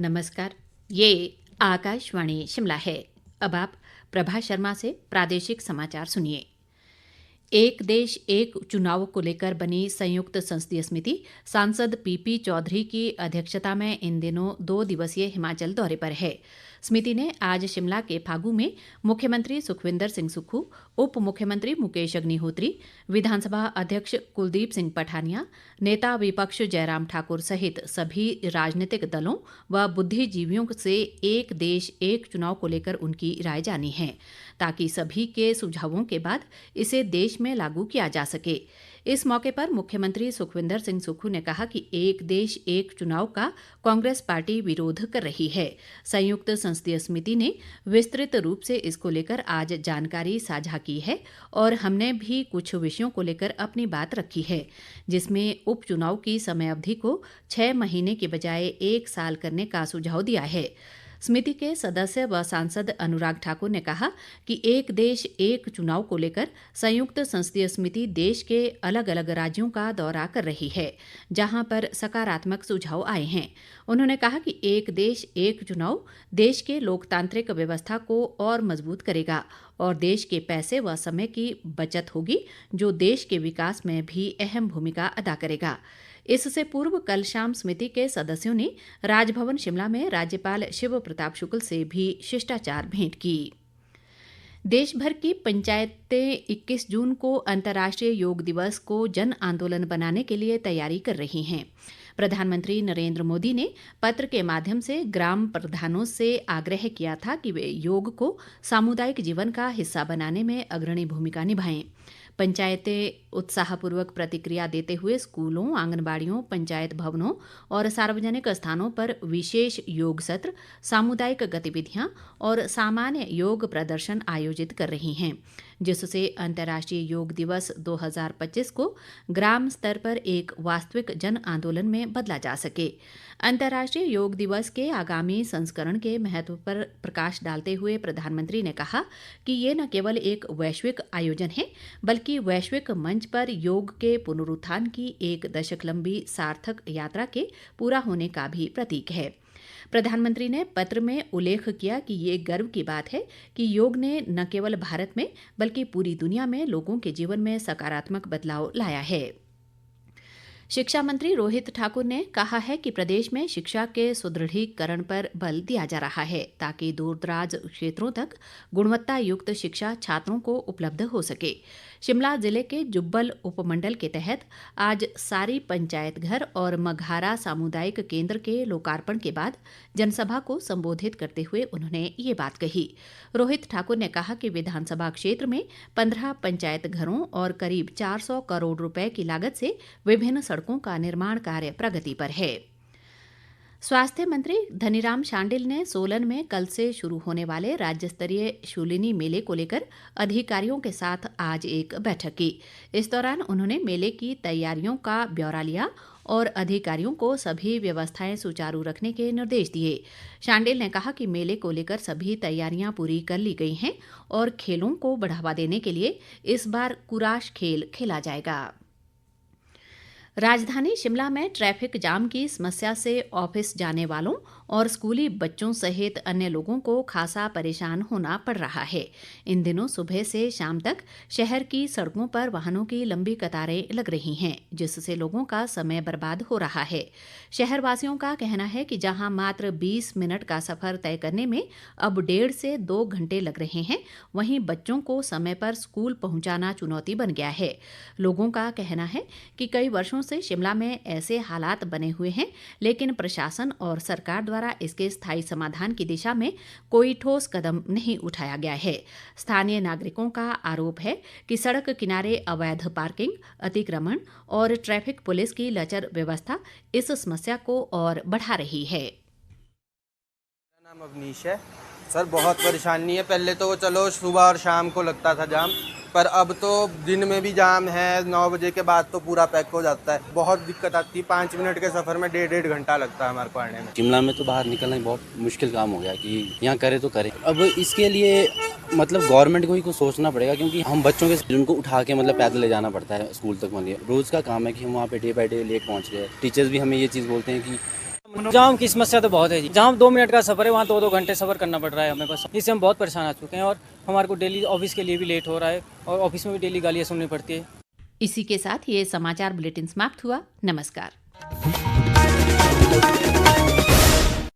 नमस्कार। ये आकाशवाणी शिमला है। अब आप प्रभा शर्मा से प्रादेशिक समाचार सुनिए। एक देश एक चुनाव को लेकर बनी संयुक्त संसदीय समिति सांसद पीपी चौधरी की अध्यक्षता में इन दिनों 2 दिवसीय हिमाचल दौरे पर है। समिति ने आज शिमला के फागू में मुख्यमंत्री सुखविंदर सिंह सुक्खू, उप मुख्यमंत्री मुकेश अग्निहोत्री, विधानसभा अध्यक्ष कुलदीप सिंह पठानिया, नेता विपक्ष जयराम ठाकुर सहित सभी राजनीतिक दलों व बुद्धिजीवियों से एक देश एक चुनाव को लेकर उनकी राय जानी है, ताकि सभी के सुझावों के बाद इसे देश में लागू किया जा सके। इस मौके पर मुख्यमंत्री सुखविंदर सिंह सुक्खू ने कहा कि एक देश एक चुनाव का कांग्रेस पार्टी विरोध कर रही है। संयुक्त संसदीय समिति ने विस्तृत रूप से इसको लेकर आज जानकारी साझा की है और हमने भी कुछ विषयों को लेकर अपनी बात रखी है, जिसमें उपचुनाव की समय अवधि को 6 महीने के बजाय 1 साल करने का सुझाव दिया है। समिति के सदस्य व सांसद अनुराग ठाकुर ने कहा कि एक देश एक चुनाव को लेकर संयुक्त संसदीय समिति देश के अलग अलग राज्यों का दौरा कर रही है, जहां पर सकारात्मक सुझाव आए हैं। उन्होंने कहा कि एक देश एक चुनाव देश के लोकतांत्रिक व्यवस्था को और मजबूत करेगा और देश के पैसे व समय की बचत होगी, जो देश के विकास में भी अहम भूमिका अदा करेगा। इससे पूर्व कल शाम समिति के सदस्यों ने राजभवन शिमला में राज्यपाल शिव प्रताप शुक्ल से भी शिष्टाचार भेंट की। देश भर की पंचायतें 21 जून को अंतर्राष्ट्रीय योग दिवस को जन आंदोलन बनाने के लिए तैयारी कर रही हैं। प्रधानमंत्री नरेंद्र मोदी ने पत्र के माध्यम से ग्राम प्रधानों से आग्रह किया था कि वे योग को सामुदायिक जीवन का हिस्सा बनाने में अग्रणी भूमिका निभाएं। पंचायतें उत्साहपूर्वक प्रतिक्रिया देते हुए स्कूलों, आंगनबाड़ियों, पंचायत भवनों और सार्वजनिक स्थानों पर विशेष योग सत्र, सामुदायिक गतिविधियां और सामान्य योग प्रदर्शन आयोजित कर रही हैं, जिससे अंतर्राष्ट्रीय योग दिवस 2025 को ग्राम स्तर पर एक वास्तविक जन आंदोलन में बदला जा सके। अंतर्राष्ट्रीय योग दिवस के आगामी संस्करण के महत्व पर प्रकाश डालते हुए प्रधानमंत्री ने कहा कि ये न केवल एक वैश्विक आयोजन है, बल्कि वैश्विक मंच पर योग के पुनरुत्थान की 1 दशक लंबी सार्थक यात्रा के पूरा होने का भी प्रतीक है। प्रधानमंत्री ने पत्र में उल्लेख किया कि ये गर्व की बात है कि योग ने न केवल भारत में बल्कि पूरी दुनिया में लोगों के जीवन में सकारात्मक बदलाव लाया है। शिक्षा मंत्री रोहित ठाकुर ने कहा है कि प्रदेश में शिक्षा के सुदृढ़ीकरण पर बल दिया जा रहा है, ताकि दूरदराज क्षेत्रों तक गुणवत्ता युक्त शिक्षा छात्रों को उपलब्ध हो सके। शिमला जिले के जुब्बल उपमंडल के तहत आज सारी पंचायत घर और मघारा सामुदायिक केंद्र के लोकार्पण के बाद जनसभा को संबोधित करते हुए उन्होंने ये बात कही। रोहित ठाकुर ने कहा कि विधानसभा क्षेत्र में 15 पंचायत घरों और करीब 400 करोड़ रुपए की लागत से विभिन्न सड़कों का निर्माण कार्य प्रगति पर है। स्वास्थ्य मंत्री धनीराम शांडिल ने सोलन में कल से शुरू होने वाले राज्य स्तरीय शूलिनी मेले को लेकर अधिकारियों के साथ आज एक बैठक की। इस दौरान उन्होंने मेले की तैयारियों का ब्यौरा लिया और अधिकारियों को सभी व्यवस्थाएं सुचारू रखने के निर्देश दिए। शांडिल ने कहा कि मेले को लेकर सभी तैयारियां पूरी कर ली गई हैं और खेलों को बढ़ावा देने के लिए इस बार कुराश खेल खेला जाएगा। राजधानी शिमला में ट्रैफिक जाम की समस्या से ऑफिस जाने वालों और स्कूली बच्चों सहित अन्य लोगों को खासा परेशान होना पड़ रहा है। इन दिनों सुबह से शाम तक शहर की सड़कों पर वाहनों की लंबी कतारें लग रही हैं, जिससे लोगों का समय बर्बाद हो रहा है। शहरवासियों का कहना है कि जहां मात्र 20 मिनट का सफर तय करने में अब 1.5 से 2 घंटे लग रहे हैं, वहीं बच्चों को समय पर स्कूल पहुंचाना चुनौती बन गया है। लोगों का कहना है कि कई वर्षों से शिमला में ऐसे हालात बने हुए हैं, लेकिन प्रशासन और सरकार द्वारा इसके स्थायी समाधान की दिशा में कोई ठोस कदम नहीं उठाया गया है। स्थानीय नागरिकों का आरोप है कि सड़क किनारे अवैध पार्किंग, अतिक्रमण और ट्रैफिक पुलिस की लचर व्यवस्था इस समस्या को और बढ़ा रही है। मेरा नाम अवनीश है। सर, बहुत परेशानी है। पहले तो चलो सुबह और शाम को लगता था जाम, पर अब तो दिन में भी जाम है। 9 बजे के बाद तो पूरा पैक हो जाता है। बहुत दिक्कत आती है। 5 मिनट के सफर में 1.5 घंटा लगता है हमारे को आने में। शिमला में तो बाहर निकलना बहुत मुश्किल काम हो गया कि यहाँ करे तो करे। अब इसके लिए मतलब गवर्नमेंट को ही कुछ सोचना पड़ेगा, क्योंकि हम बच्चों के उनको उठा के मतलब पैदल ले जाना पड़ता है स्कूल तक। मतलब रोज का काम है कि हम वहाँ पे डे बाई डे लेट पहुँच रहे हैं। टीचर्स भी हमें ये चीज़ बोलते हैं कि जाम की समस्या तो बहुत है जी। जहाँ 2 मिनट का सफर है वहाँ 2-2 घंटे सफर करना पड़ रहा है हमें बस। इससे हम बहुत परेशान आ चुके हैं और हमारे को डेली ऑफिस के लिए भी लेट हो रहा है और ऑफिस में भी डेली गालियाँ सुननी पड़ती है। इसी के साथ ये समाचार बुलेटिन समाप्त हुआ। नमस्कार।